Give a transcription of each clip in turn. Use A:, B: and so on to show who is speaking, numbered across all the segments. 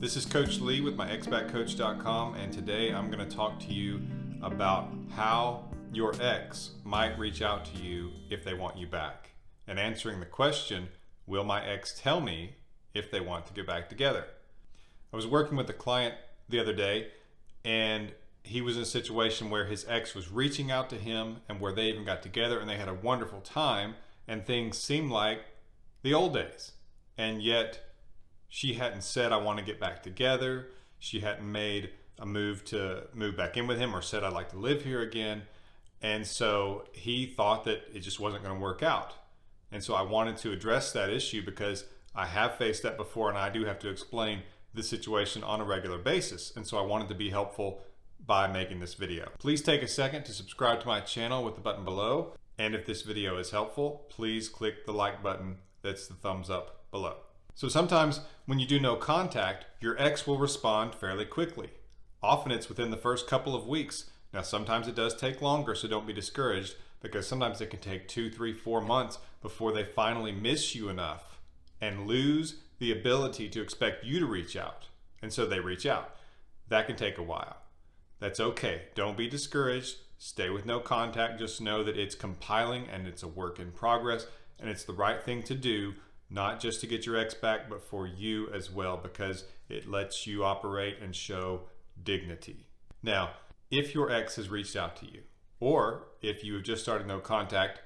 A: This is Coach Lee with my exbackcoach.com, and today I'm going to talk to you about how your ex might reach out to you if they want you back, and answering the question, will my ex tell me if they want to get back together? I was working with a client the other day, and he was in a situation where his ex was reaching out to him and where they even got together and they had a wonderful time and things seemed like the old days. And yet she hadn't said, I want to get back together. She hadn't made a move to move back in with him or said, I'd like to live here again. And so he thought that it just wasn't going to work out. And so I wanted to address that issue because I have faced that before and I do have to explain the situation on a regular basis. And so I wanted to be helpful by making this video. Please take a second to subscribe to my channel with the button below. And if this video is helpful, please click the like button that's the thumbs up below. So sometimes when you do no contact, your ex will respond fairly quickly. Often it's within the first couple of weeks. Now sometimes it does take longer, so don't be discouraged, because sometimes it can take 2, 3, 4 months before they finally miss you enough and lose the ability to expect you to reach out. And so they reach out. That can take a while. That's okay. Don't be discouraged. Stay with no contact. Just know that it's compiling and it's a work in progress and it's the right thing to do, not just to get your ex back, but for you as well, because it lets you operate and show dignity. Now, if your ex has reached out to you, or if you have just started no contact,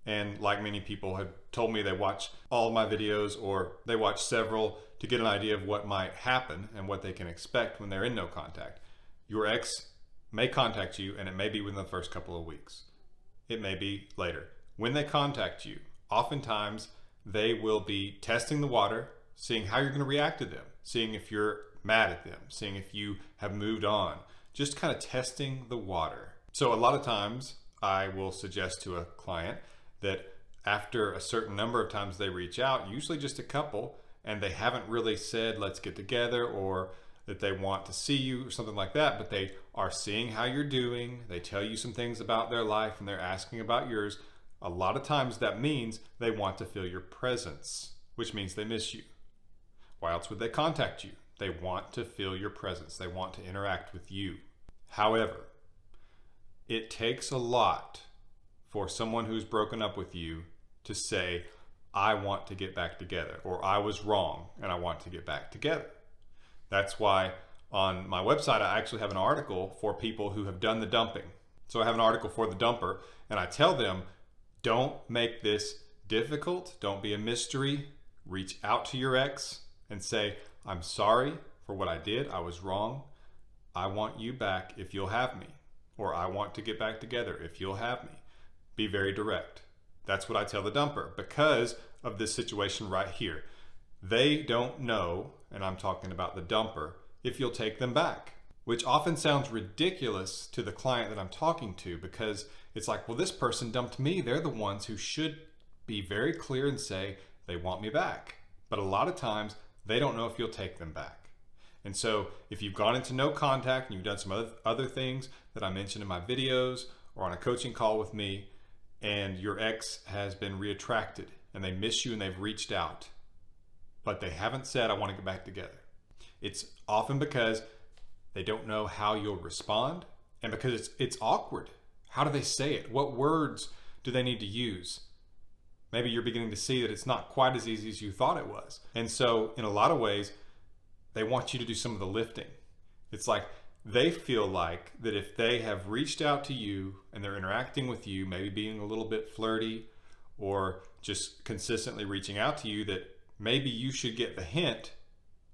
A: and like many people have told me they watch all of my videos or they watch several to get an idea of what might happen and what they can expect when they're in no contact, your ex may contact you, and it may be within the first couple of weeks. It may be later. When they contact you, oftentimes they will be testing the water, seeing how you're going to react to them, seeing if you're mad at them, seeing if you have moved on, just kind of testing the water. So a lot of times I will suggest to a client that after a certain number of times they reach out, usually just a couple, and they haven't really said, let's get together, or that they want to see you or something like that, but they are seeing how you're doing. They tell you some things about their life and they're asking about yours. A lot of times that means they want to feel your presence, which means they miss you. Why else would they contact you? They want to feel your presence. They want to interact with you. However, it takes a lot for someone who's broken up with you to say, I want to get back together, or I was wrong and I want to get back together. That's why on my website, I actually have an article for people who have done the dumping. So I have an article for the dumper, and I tell them, don't make this difficult. Don't be a mystery. Reach out to your ex and say, I'm sorry for what I did. I was wrong. I want you back if you'll have me, or I want to get back together if you'll have me. Be very direct. That's what I tell the dumper because of this situation right here. They don't know, and I'm talking about the dumper, if you'll take them back, which often sounds ridiculous to the client that I'm talking to, because it's like, well, this person dumped me. They're the ones who should be very clear and say they want me back. But a lot of times they don't know if you'll take them back. And so if you've gone into no contact and you've done some other things that I mentioned in my videos or on a coaching call with me, and your ex has been reattracted and they miss you and they've reached out, but they haven't said, I want to get back together. It's often because they don't know how you'll respond, and because it's awkward. How do they say it? What words do they need to use? Maybe you're beginning to see that it's not quite as easy as you thought it was. And so in a lot of ways, they want you to do some of the lifting. It's like they feel like that if they have reached out to you and they're interacting with you, maybe being a little bit flirty or just consistently reaching out to you, that maybe you should get the hint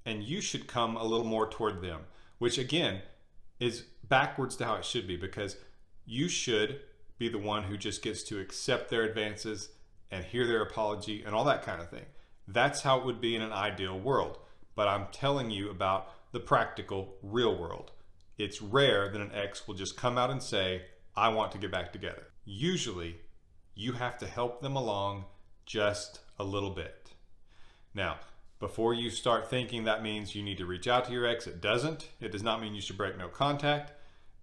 A: and you should come a little more toward them, which again is backwards to how it should be, because you should be the one who just gets to accept their advances and hear their apology and all that kind of thing. That's how it would be in an ideal world. But I'm telling you about the practical, real world. It's rare that an ex will just come out and say, I want to get back together. Usually, you have to help them along just a little bit. Now, before you start thinking that means you need to reach out to your ex, it doesn't. It does not mean you should break no contact.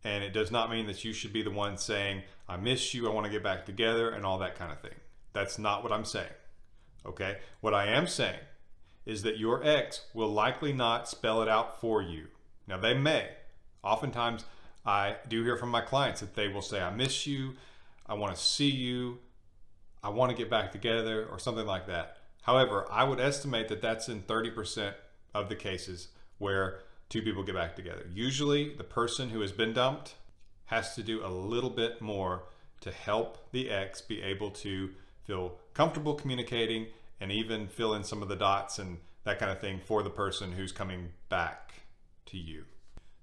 A: And it does not mean that you should be the one saying, I miss you, I want to get back together, and all that kind of thing. That's not what I'm saying. Okay? What I am saying is that your ex will likely not spell it out for you. Now, they may. Oftentimes, I do hear from my clients that they will say, I miss you, I want to see you, I want to get back together, or something like that. However, I would estimate that that's in 30% of the cases where two people get back together. Usually, the person who has been dumped has to do a little bit more to help the ex be able to feel comfortable communicating and even fill in some of the dots and that kind of thing for the person who's coming back to you.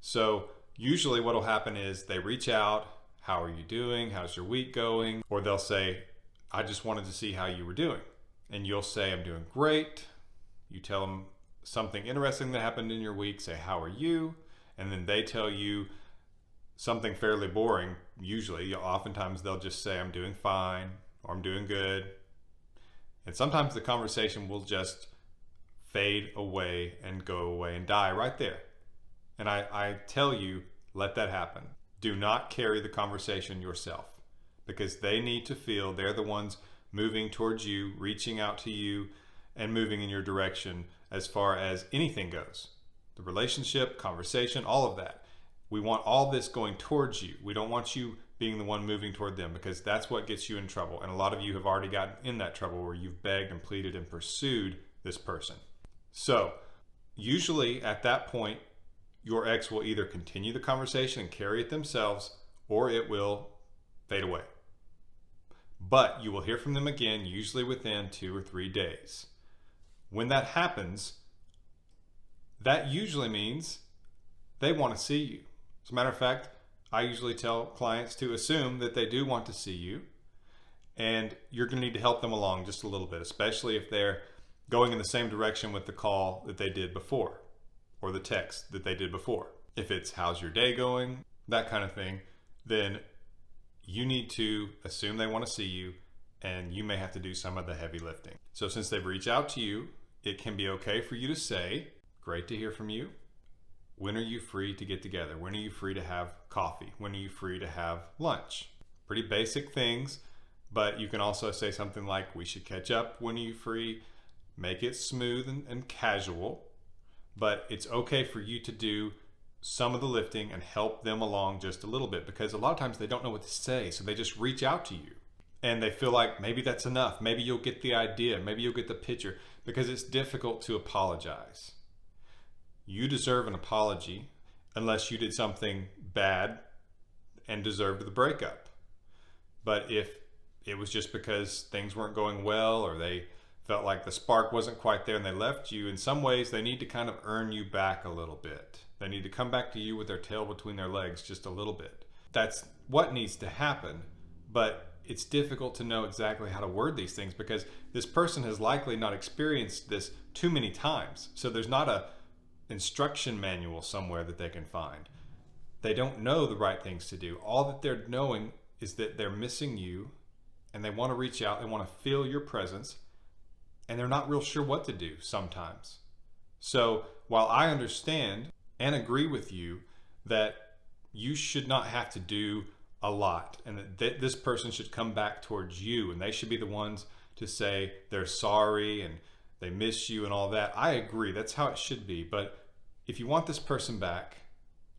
A: So usually what will happen is they reach out, how are you doing? How's your week going? Or they'll say, I just wanted to see how you were doing. And you'll say, I'm doing great. You tell them something interesting that happened in your week, say, how are you? And then they tell you something fairly boring. Usually, oftentimes they'll just say, I'm doing fine, or I'm doing good. And sometimes the conversation will just fade away and go away and die right there. And I tell you, let that happen. Do not carry the conversation yourself, because they need to feel they're the ones moving towards you, reaching out to you, and moving in your direction as far as anything goes. The relationship, conversation, all of that. We want all this going towards you. We don't want you being the one moving toward them, because that's what gets you in trouble. And a lot of you have already gotten in that trouble where you've begged and pleaded and pursued this person. So usually at that point, your ex will either continue the conversation and carry it themselves, or it will fade away. But you will hear from them again, usually within 2 or 3 days. When that happens, that usually means they want to see you. As a matter of fact, I usually tell clients to assume that they do want to see you, and you're going to need to help them along just a little bit, especially if they're going in the same direction with the call that they did before, or the text that they did before. If it's how's your day going, that kind of thing, then you need to assume they want to see you, and you may have to do some of the heavy lifting. So since they've reached out to you, it can be okay for you to say, great to hear from you. When are you free to get together? When are you free to have coffee? When are you free to have lunch? Pretty basic things, but you can also say something like, we should catch up. When are you free? Make it smooth and casual, but it's okay for you to do some of the lifting and help them along just a little bit, because a lot of times they don't know what to say, so they just reach out to you and they feel like maybe that's enough. Maybe you'll get the idea. Maybe you'll get the picture, because it's difficult to apologize. You deserve an apology unless you did something bad and deserved the breakup. But if it was just because things weren't going well, or they felt like the spark wasn't quite there and they left you, in some ways they need to kind of earn you back a little bit. They need to come back to you with their tail between their legs just a little bit. That's what needs to happen, but it's difficult to know exactly how to word these things, because this person has likely not experienced this too many times. So there's not a instruction manual somewhere that they can find. They don't know the right things to do. All that they're knowing is that they're missing you, and they want to reach out, they want to feel your presence, and they're not real sure what to do sometimes. So while I understand and agree with you that you should not have to do a lot, and that this person should come back towards you, and they should be the ones to say they're sorry and they miss you and all that, I agree, that's how it should be. But if you want this person back,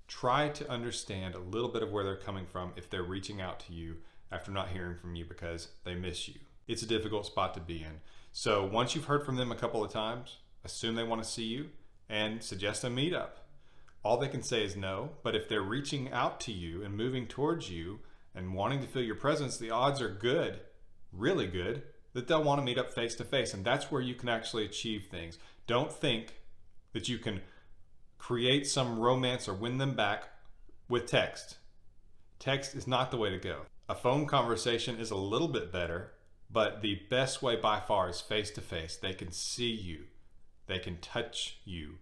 A: try to understand a little bit of where they're coming from if they're reaching out to you after not hearing from you because they miss you. It's a difficult spot to be in. So once you've heard from them a couple of times, assume they want to see you and suggest a meetup. All they can say is no, but if they're reaching out to you and moving towards you and wanting to feel your presence, the odds are good, really good, that they'll want to meet up face to face. And that's where you can actually achieve things. Don't think that you can create some romance or win them back with text. Text is not the way to go. A phone conversation is a little bit better, but the best way by far is face to face. They can see you, they can touch you,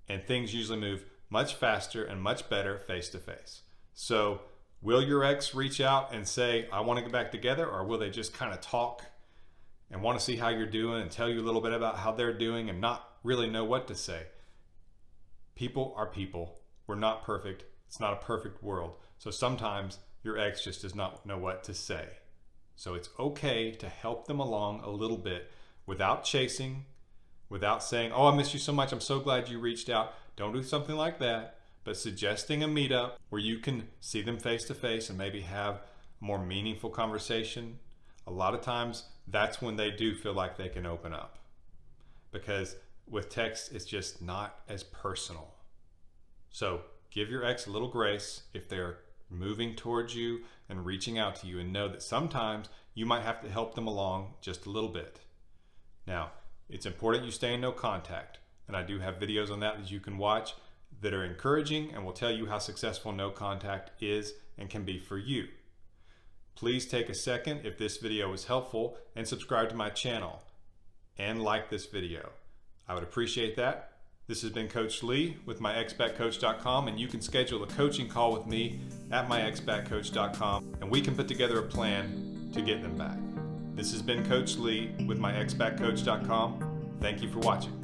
A: and things usually move much faster and much better face to face. So will your ex reach out and say, I want to get back together, or will they just kind of talk and want to see how you're doing and tell you a little bit about how they're doing and not really know what to say? People are people. We're not perfect. It's not a perfect world. So sometimes your ex just does not know what to say. So it's okay to help them along a little bit without chasing, without saying, oh, I miss you so much, I'm so glad you reached out. Don't do something like that, but suggesting a meetup where you can see them face to face and maybe have a more meaningful conversation. A lot of times that's when they do feel like they can open up, because with text it's just not as personal. So give your ex a little grace if they're moving towards you and reaching out to you, and know that sometimes you might have to help them along just a little bit. Now, it's important you stay in no contact, and I do have videos on that you can watch that are encouraging and will tell you how successful no contact is and can be for you. Please take a second, if this video was helpful, and subscribe to my channel and like this video. I would appreciate that. This has been Coach Lee with myexpatcoach.com, and you can schedule a coaching call with me at myexpatcoach.com, and we can put together a plan to get them back. This has been Coach Lee with myexpatcoach.com. Thank you for watching.